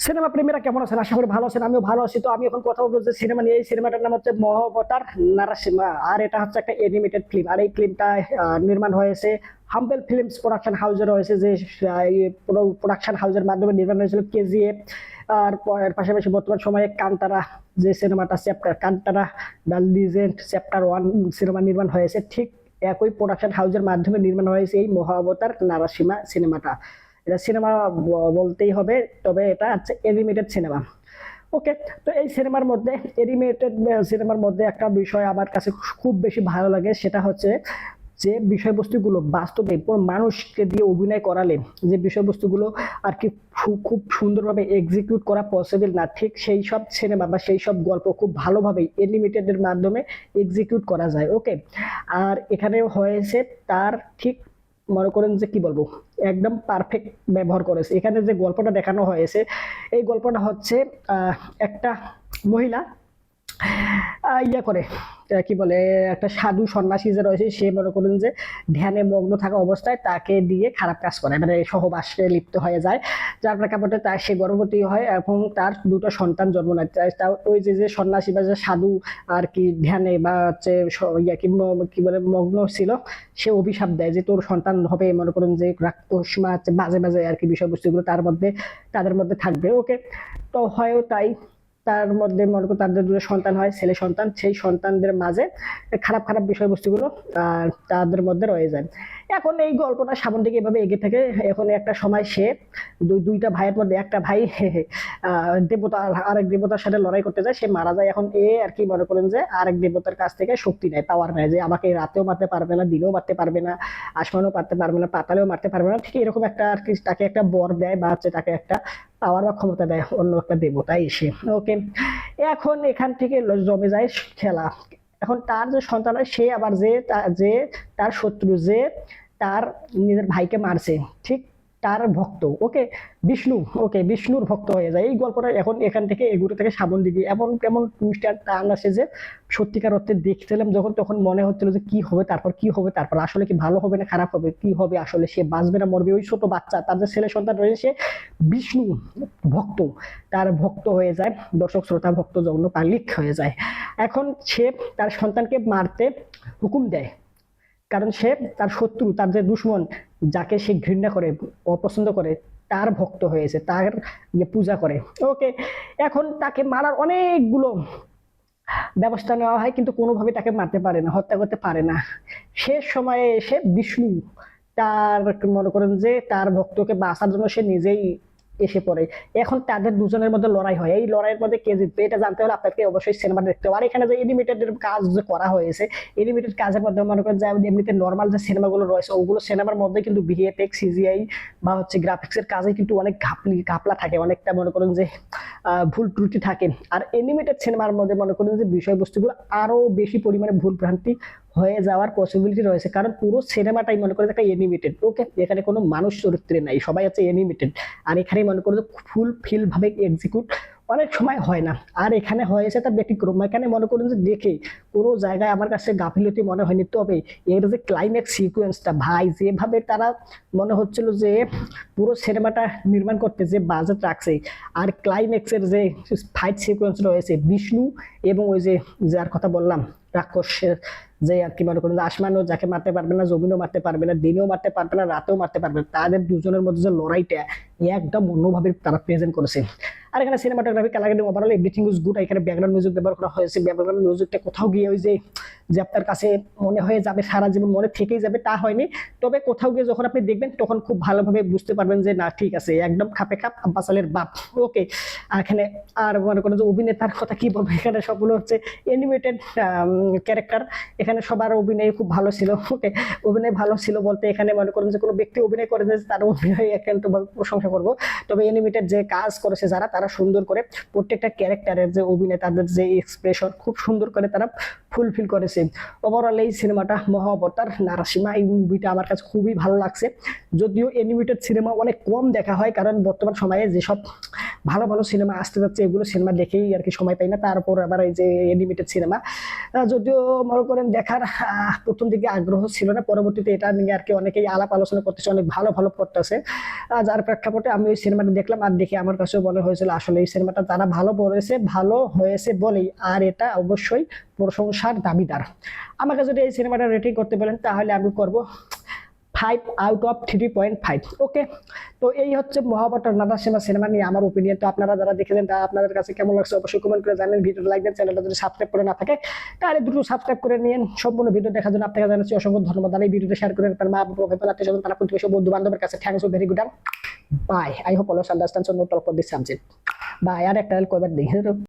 Cinema প্রেমীরা কেমন আছেন? আশা করি ভালো আছেন, আমিও ভালো আছি। তো আমি এখন কথা বলবো যে সিনেমা নিয়ে। এই সিনেমাটার নাম হচ্ছে মহাবতার নারাসিমা, আর এটা হচ্ছে একটা অ্যানিমেটেড ফিল্ম। আর এই ফিল্মটা নির্মাণ হয়েছে হাম্বেল ফিল্মস প্রোডাকশন হাউসের হয়েছে, যে প্রোডাকশন হাউসের মাধ্যমে নির্মাণ হয়েছিল কেজিএফ। আর এর পাশাপাশি বর্তমান সময়ে কান্তারা, যে সিনেমাটা chapter Kantara the legend chapter 1 cinema নির্মাণ হয়েছে, ঠিক একই প্রোডাকশন হাউসের মাধ্যমে নির্মাণ হয়েছে এই মহাবতার নারাসিমা সিনেমাটা। এটা সিনেমা বলতেই হবে, তবে এটা হচ্ছে অ্যানিমেটেড সিনেমা। ওকে। তো এই সিনেমার মধ্যে, অ্যানিমেটেড সিনেমার মধ্যে একটা বিষয় আমার কাছে খুব বেশি ভালো লাগে, সেটা হচ্ছে যে বিষয়বস্তুগুলো বাস্তবে কোনো মানুষকে দিয়ে অভিনয় করালে যে বিষয়বস্তুগুলো আর কি খুব সুন্দরভাবে এক্সিকিউট করা পসিবল না, ঠিক সেই সব সিনেমা বা সেই সব গল্প খুব ভালোভাবে অ্যানিমেটেডের মাধ্যমে এক্সিকিউট করা যায়। ওকে। আর এখানে হয়েছে তার ঠিক, মনে করেন যে কি বলবো, একদম পারফেক্ট ব্যবহার করেছে। এখানে যে গল্পটা দেখানো হয়েছে, এই গল্পটা হচ্ছে একটা মহিলা ইয়া করে, কি বলে, একটা সাধু সন্ন্যাসী যে রয়েছে, সে মনে করেন যে ধ্যানে মগ্ন থাকা অবস্থায় তাকে দিয়ে খারাপ কাজ করে, মানে সহবাসে লিপ্ত হয়ে যায়। যার প্রেক্ষাপটে তার সে গর্ভবতী হয় এবং তার দুটো সন্তান জন্ম নেয়। ওই যে যে সন্ন্যাসী বা যে সাধু আর কি ধ্যানে বা হচ্ছে ইয়া কি বলে মগ্ন ছিল, সে অভিশাপ দেয় যে তোর সন্তান হবে, মনে করেন যে রাক্ষস বা হচ্ছে বাজে বাজে আর কি বিষয়বস্তুগুলো তাদের মধ্যে থাকবে। ওকে। তো হয়ও তাই, তার মধ্যে মনে করো তাদের দুটো সন্তান হয়, ছেলে সন্তান। সেই সন্তানদের মাঝে খারাপ খারাপ বিষয়বস্তুগুলো তাদের মধ্যে রয়ে যায়। এখন এই গল্পটা সামন দিকে এভাবে এগিয়ে থাকে। এখন একটা সময় সে দুইটা ভাইয়ের মধ্যে একটা ভাই দেবতা আরেক দেবতার সাথে লড়াই করতে যায়, সে মারা যায়। এখন এ আর কি মনে করেন যে আরেক দেবতার কাছ থেকে শক্তি নেয়, পাওয়ার নেয়, যে আমাকে রাতেও মারতে পারবে না, দিনেও মারতে পারবে না, আসমানও মারতে পারবে না, পাতালেও মারতে পারবে না। ঠিক এরকম একটা আর কি তাকে একটা বর দেয়, বা হচ্ছে তাকে একটা পাওয়ার বা ক্ষমতা দেয় অন্য একটা দেবতা এসে। ওকে। এখন এখান থেকে জমে যায় খেলা। এখন তার যে সন্তান হয়, সে আবার যে তার শত্রু, যে তার নিজের ভাইকে মারছে, ঠিক তার ভক্ত। ওকে। বিষ্ণু। ওকে, বিষ্ণুর ভক্ত হয়ে যায়। এই গল্পটা এখন এখান থেকে এগুলো থেকে সামন দিকে এমন কেমন টুইস্ট আর টার্ন আসে যে সত্যিকার অর্থে দেখছিলাম যখন, তখন মনে হচ্ছিল যে কি হবে তারপর, কি হবে তারপর, আসলে কি ভালো হবে না খারাপ হবে, কি হবে আসলে, সে বাঁচবে না মরবে। ওই ছোট বাচ্চা, তার যে ছেলে সন্তান রয়েছে, সে বিষ্ণু ভক্ত, তার ভক্ত হয়ে যায়, দর্শক শ্রোতা ভক্ত জন্য পাবলিক হয়ে যায়। এখন সে তার সন্তানকে মারতে হুকুম দেয়, কারণ সে তার শত্রু, তার যে দুশ্মন, যাকে সে ঘৃণা করে, অপছন্দ করে, তার ভক্ত হয়েছে, তার পূজা করে। ওকে। এখন তাকে মারার অনেকগুলো ব্যবস্থা নেওয়া হয়, কিন্তু কোনোভাবে তাকে মারতে পারে না, হত্যা করতে পারে না। শেষ সময়ে এসে বিষ্ণু তার, মনে করেন যে তার ভক্তকে বাঁচার জন্য সে নিজেই এসে পড়ে। এখন তাদের দুজনের মধ্যে লড়াই হয়। এই লড়াইয়ের মধ্যে কে জিতবে এটা জানতে হলে আপনাকে অবশ্যই সিনেমা দেখতে হবে। আর এখানে যে এনিমেটেড কাজ যে করা হয়েছে, এনিমেটেড কাজের মধ্যে মনে করেন যে এমনিতে নর্মাল যে সিনেমাগুলো রয়েছে, ওগুলো সিনেমার মধ্যে কিন্তু ভিএফএক্স, সিজিআই বা হচ্ছে গ্রাফিক্স এর কাজে কিন্তু অনেক ঘাপলা থাকে, অনেকটা মনে করেন যে ভুল ত্রুটি থাকে। আর এনিমেটেড সিনেমার মধ্যে মনে করেন যে বিষয়বস্তুগুলো আরো বেশি পরিমাণে ভুল ভ্রান্তি হয়ে যাওয়ার পসিবিলিটি রয়েছে, কারণ পুরো সিনেমাটাই মনে করেন একটা এনিমেটেড। ওকে। এখানে কোনো মানুষ চরিত্রে নাই, সবাই হচ্ছে এনিমেটেড। আর এখানে মনে করেন ফুল ফিল ভাবে এক্সিকিউট অনেক সময় হয় না। আর এখানে হয়েছে তার ব্যতিক্রম। এখানে মনে করেন যে দেখে কোনো জায়গায় আমার কাছে গাফিলতি মনে হয়নি, তবে এর যে ক্লাইম্যাক্স সিকুয়েন্সটা, ভাই, যেভাবে তারা মনে হচ্ছিল যে পুরো সিনেমাটা নির্মাণ করতে যে বাজেট রাখছে, আর ক্লাইম্যাক্সের যে ফাইট সিকুয়েন্স রয়েছে, বিষ্ণু এবং ওই যে যার কথা বললাম, রাক্ষসের, যে আর কি মনে করেন আসমানও যাকে মারতে পারবে না, জমিনও মারতে পারবে না, দিনেও মারতে পারবে না, রাতেও মারতে পারবে না, তাদের দুজনের মধ্যে যে লড়াইটা একদম অন্যভাবে তারা প্রেজেন্ট করেছে। আর এখানে cinematography, colouring, overall everything is good. এখানে ব্যাকগ্রাউন্ড মিউজিক ব্যবহার করা হয়েছে। ব্যাকগ্রাউন্ড মিউজিকটা কোথাও গিয়ে ওই যে যে আপনার কাছে মনে হয়ে যাবে সারা জীবন মনে থেকেই যাবে তা হয়নি, তবে কোথাও গিয়ে যখন আপনি দেখবেন তখন খুব ভালোভাবে বুঝতে পারবেন যে না, ঠিক আছে, একদম খাপে খাপ আব্বাস আলীর বাপ। ওকে। এখানে আর মনে করেন যে অভিনেতার কথা কি বলবো, এখানে সবগুলো হচ্ছে অ্যানিমেটেড ক্যারেক্টার। এখানে সবার অভিনয় খুব ভালো ছিল। ওকে। অভিনয় ভালো ছিল বলতে এখানে মনে করেন যে কোনো ব্যক্তি অভিনয় করে যে তার অভিনয় একান্তভাবে প্রশংসা করবো, তবে অ্যানিমেটেড যে কাজ করেছে যারা, তারা সুন্দর করে প্রত্যেকটা ক্যারেক্টারের যে অভিনয়, তাদের যে এক্সপ্রেশন খুব সুন্দর করে তারা ফুলফিল করেছে। ওভারঅল এই সিনেমাটা মহাবতার নারাসিমা, এই মুভিটা আমার কাছে খুবই ভালো লাগছে। যদিও অ্যানিমেটেড সিনেমা অনেক কম দেখা হয়, কারণ বর্তমান সময়ে যেসব ভালো ভালো সিনেমা আসতে যাচ্ছে, এগুলো সিনেমা দেখেই আর কি সময় পাই না, তারপর আবার এই যে অ্যানিমেটেড সিনেমা যদিও মনে করেন দেখার প্রথম দিকে আগ্রহ ছিল না, পরবর্তীতে এটা নিয়ে আর কি অনেকেই আলাপ আলোচনা করতেছে, অনেক ভালো ভালো করতেছে, যার প্রেক্ষাপটে আমি ওই সিনেমাটা দেখলাম আর দেখে আমার কাছেও মনে হয়েছিল আসলে এই সিনেমাটা তারা ভালো বলেছে, ভালো হয়েছে বলেই, আর এটা অবশ্যই প্রশংসার দাবিদার। আমাকে যদি এই সিনেমাটা রেটিং করতে বলেন তাহলে আমি করব 5/3.5। ওকে, তো এই হচ্ছে মহাভারত নারাসীমা সিনেমা নিয়ে আমার ওপিনিয়ন। তো আপনারা যারা দেখেছেন তা আপনাদের কাছে কেমন লাগছে অবশ্যই কমেন্ট করে জানেন, ভিডিও লাইক দেন, চ্যানেলটা যদি সাবস্ক্রাইব করে না থাকে তাহলে দ্রুত সাবস্ক্রাইব করে নিন। সম্পূর্ণ ভিডিও দেখার জন্য আপনাকে জানাচ্ছি অসংখ্য ধন্যবাদ। আর এই ভিডিওটা শেয়ার করেন আপনার মা বাবা ভাই আত্মীয় স্বজন তারা প্রতিবেশী বন্ধু বান্ধবের কাছে। Thanks you very good, bye. I hope always understand so no talk for this subject. Bye. আর একটা কয়বার দেখি